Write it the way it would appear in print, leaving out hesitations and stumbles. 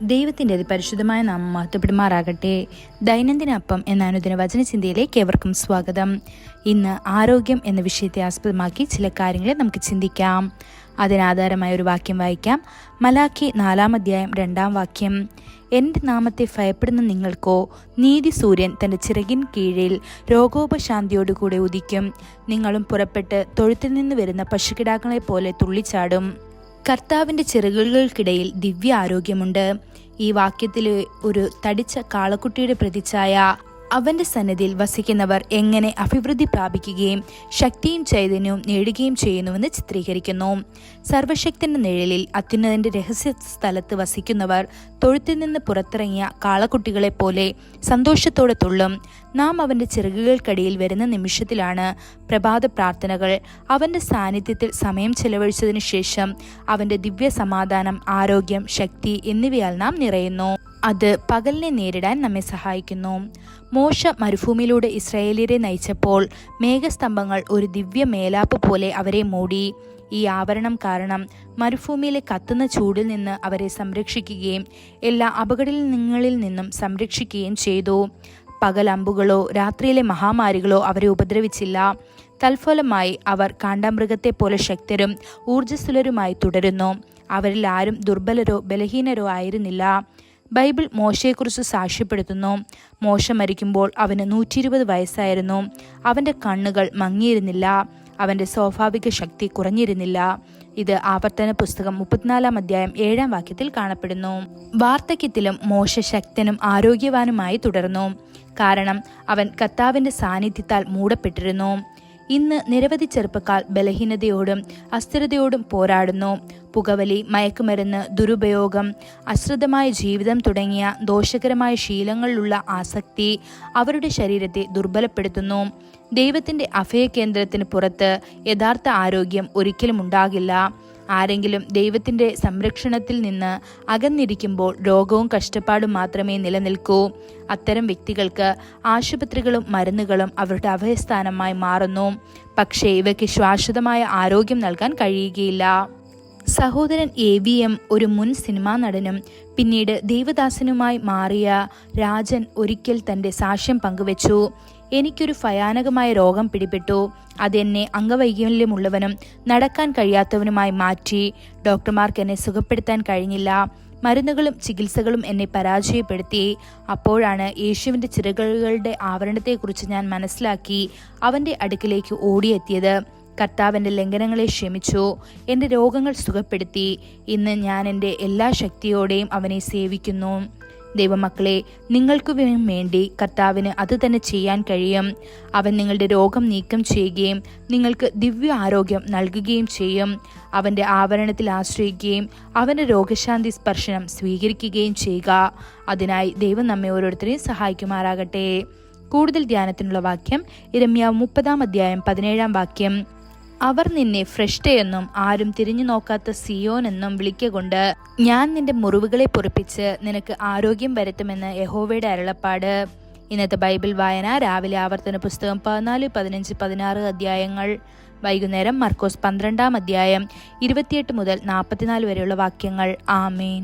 ദൈവത്തിൻ്റെ അതിപരിശുദ്ധമായ നാമം മഹത്വപ്പെടുമാറാകട്ടെ. ദൈനംദിന അപ്പം എന്ന അനുദിന വചനചിന്തയിലേക്ക് ഏവർക്കും സ്വാഗതം. ഇന്ന് ആരോഗ്യം എന്ന വിഷയത്തെ ആസ്പദമാക്കി ചില കാര്യങ്ങളെ നമുക്ക് ചിന്തിക്കാം. അതിനാധാരമായ ഒരു വാക്യം വായിക്കാം. മലാക്കി 4-ാം അധ്യായം 2-ാം വാക്യം. എൻ്റെ നാമത്തെ ഭയപ്പെടുന്ന നിങ്ങൾക്കോ നീതി സൂര്യൻ തൻ്റെ ചിറകിൻ കീഴിൽ രോഗോപശാന്തിയോടുകൂടെ ഉദിക്കും. നിങ്ങളും പുറപ്പെട്ട് തൊഴുത്തിൽ നിന്ന് വരുന്ന പശുക്കിടാക്കളെ പോലെ തുള്ളിച്ചാടും. കർത്താവിൻ്റെ ചിറകുകൾക്കിടയിൽ ദിവ്യ ആരോഗ്യമുണ്ട്. ഈ വാക്യത്തിൽ ഒരു തടിച്ച കാളക്കുട്ടിയുടെ പ്രതിച്ഛായ അവൻ്റെ സന്നിധിയിൽ വസിക്കുന്നവർ എങ്ങനെ അഭിവൃദ്ധി പ്രാപിക്കുകയും ശക്തിയും ചൈതന്യവും നേടുകയും ചെയ്യുന്നുവെന്ന് ചിത്രീകരിക്കുന്നു. സർവശക്തന്റെ നിഴലിൽ അത്യുന്നതന്റെ രഹസ്യ സ്ഥലത്ത് വസിക്കുന്നവർ തൊഴുത്തിൽ നിന്ന് പുറത്തിറങ്ങിയ കാളക്കുട്ടികളെ പോലെ സന്തോഷത്തോടെ തുള്ളും. നാം അവൻ്റെ ചിറകുകൾക്കടിയിൽ വരുന്ന നിമിഷത്തിലാണ് പ്രഭാത പ്രാർത്ഥനകൾ. അവൻ്റെ സാന്നിധ്യത്തിൽ സമയം ചെലവഴിച്ചതിനു ശേഷം അവൻ്റെ ദിവ്യ സമാധാനം, ആരോഗ്യം, ശക്തി എന്നിവയാൽ നാം നിറയുന്നു. അത് പകലിനെ നേരിടാൻ നമ്മെ സഹായിക്കുന്നു. മോശ മരുഭൂമിയിലൂടെ ഇസ്രായേലിയരെ നയിച്ചപ്പോൾ മേഘസ്തംഭങ്ങൾ ഒരു ദിവ്യ മേലാപ്പ് പോലെ അവരെ മൂടി. ഈ ആവരണം കാരണം മരുഭൂമിയിലെ കത്തുന്ന ചൂടിൽ നിന്ന് അവരെ സംരക്ഷിക്കുകയും എല്ലാ അപകടങ്ങളിൽ നിന്നും സംരക്ഷിക്കുകയും ചെയ്തു. പകൽ അമ്പുകളോ രാത്രിയിലെ മഹാമാരികളോ അവരെ ഉപദ്രവിച്ചില്ല. തൽഫലമായി അവർ കാണ്ടാമൃഗത്തെ പോലെ ശക്തരും ഊർജ്ജസ്വലരുമായി തുടരുന്നു. അവരിൽ ആരും ദുർബലരോ ബലഹീനരോ ആയിരുന്നില്ല. ബൈബിൾ മോശയെക്കുറിച്ച് സാക്ഷ്യപ്പെടുത്തുന്നു. മോശ മരിക്കുമ്പോൾ അവന് 120 വയസ്സായിരുന്നു. അവൻ്റെ കണ്ണുകൾ മങ്ങിയിരുന്നില്ല. അവൻ്റെ സ്വാഭാവിക ശക്തി കുറഞ്ഞിരുന്നില്ല. ഇത് ആവർത്തന പുസ്തകം 34-ാം അധ്യായം 7-ാം വാക്യത്തിൽ കാണപ്പെടുന്നു. വാർദ്ധക്യത്തിലും മോശ ശക്തനും ആരോഗ്യവാനുമായി തുടർന്നു. കാരണം അവൻ കർത്താവിൻ്റെ സാന്നിധ്യത്താൽ മൂടപ്പെട്ടിരുന്നു. ഇന്ന് നിരവധി ചെറുപ്പക്കാർ ബലഹീനതയോടും അസ്ഥിരതയോടും പോരാടുന്നു. പുകവലി, മയക്കുമരുന്ന്, ദുരുപയോഗം, അശ്രദ്ധമായ ജീവിതം തുടങ്ങിയ ദോഷകരമായ ശീലങ്ങളിലുള്ള ആസക്തി അവരുടെ ശരീരത്തെ ദുർബലപ്പെടുത്തുന്നു. ദൈവത്തിൻ്റെ അഭയകേന്ദ്രത്തിന് പുറത്ത് യഥാർത്ഥ ആരോഗ്യം ഒരിക്കലും ഉണ്ടാകില്ല. ആരെങ്കിലും ദൈവത്തിൻ്റെ സംരക്ഷണത്തിൽ നിന്ന് അകന്നിരിക്കുമ്പോൾ രോഗവും കഷ്ടപ്പാടും മാത്രമേ നിലനിൽക്കൂ. അത്തരം വ്യക്തികൾക്ക് ആശുപത്രികളും മരുന്നുകളും അവരുടെ അഭയസ്ഥാനമായി മാറുന്നു. പക്ഷേ ഇവയ്ക്ക് ശാശ്വതമായ ആരോഗ്യം നൽകാൻ കഴിയുകയില്ല. സഹോദരൻ AVM, ഒരു മുൻ സിനിമാ നടനും പിന്നീട് ദൈവദാസനുമായി മാറിയ രാജൻ, ഒരിക്കൽ തൻ്റെ സാക്ഷ്യം പങ്കുവച്ചു. എനിക്കൊരു ഭയാനകമായ രോഗം പിടിപെട്ടു. അതെന്നെ അംഗവൈകല്യമുള്ളവനും നടക്കാൻ കഴിയാത്തവനുമായി മാറ്റി. ഡോക്ടർമാർക്ക് എന്നെ സുഖപ്പെടുത്താൻ കഴിഞ്ഞില്ല. മരുന്നുകളും ചികിത്സകളും എന്നെ പരാജയപ്പെടുത്തി. അപ്പോഴാണ് യേശുവിൻ്റെ ചിറകുകളുടെ ആവരണത്തെക്കുറിച്ച് ഞാൻ മനസ്സിലാക്കി അവൻ്റെ അടുക്കിലേക്ക് ഓടിയെത്തിയത്. കർത്താവ് എൻ്റെ ലംഘനങ്ങളെ ക്ഷമിച്ചു, എൻ്റെ രോഗങ്ങൾ സുഖപ്പെടുത്തി. ഇന്ന് ഞാൻ എൻ്റെ എല്ലാ ശക്തിയോടെയും അവനെ സേവിക്കുന്നു. ദൈവമക്കളെ, നിങ്ങൾക്ക് വേണ്ടി കർത്താവിന് അത് തന്നെ ചെയ്യാൻ കഴിയും. അവൻ നിങ്ങളുടെ രോഗം നീക്കം ചെയ്യുകയും നിങ്ങൾക്ക് ദിവ്യ ആരോഗ്യം നൽകുകയും ചെയ്യും. അവൻ്റെ ആവരണത്തിൽ ആശ്രയിക്കുകയും അവൻ്റെ രോഗശാന്തി സ്പർശനം സ്വീകരിക്കുകയും ചെയ്യുക. അതിനായി ദൈവം നമ്മെ ഓരോരുത്തരെയും സഹായിക്കുമാറാകട്ടെ. കൂടുതൽ ധ്യാനത്തിനുള്ള വാക്യം യിരെമ്യാവ് 30-ാം അധ്യായം 17-ാം വാക്യം. അവർ നിന്നെ ഫ്രഷ്ടയെന്നും ആരും തിരിഞ്ഞു നോക്കാത്ത സിയോൻ എന്നും വിളിക്കൊണ്ട് ഞാൻ നിന്റെ മുറിവുകളെ പൊറിപ്പിച്ച് നിനക്ക് ആരോഗ്യം വരുത്തുമെന്ന് യഹോവയുടെ അരുളപ്പാട്. ഇന്നത്തെ ബൈബിൾ വായന രാവിലെ ആവർത്തന പുസ്തകം 14, 15, 16 അധ്യായങ്ങൾ. വൈകുന്നേരം മർക്കോസ് 12-ാം അധ്യായം 28 മുതൽ 44 വരെയുള്ള വാക്യങ്ങൾ. ആമേൻ.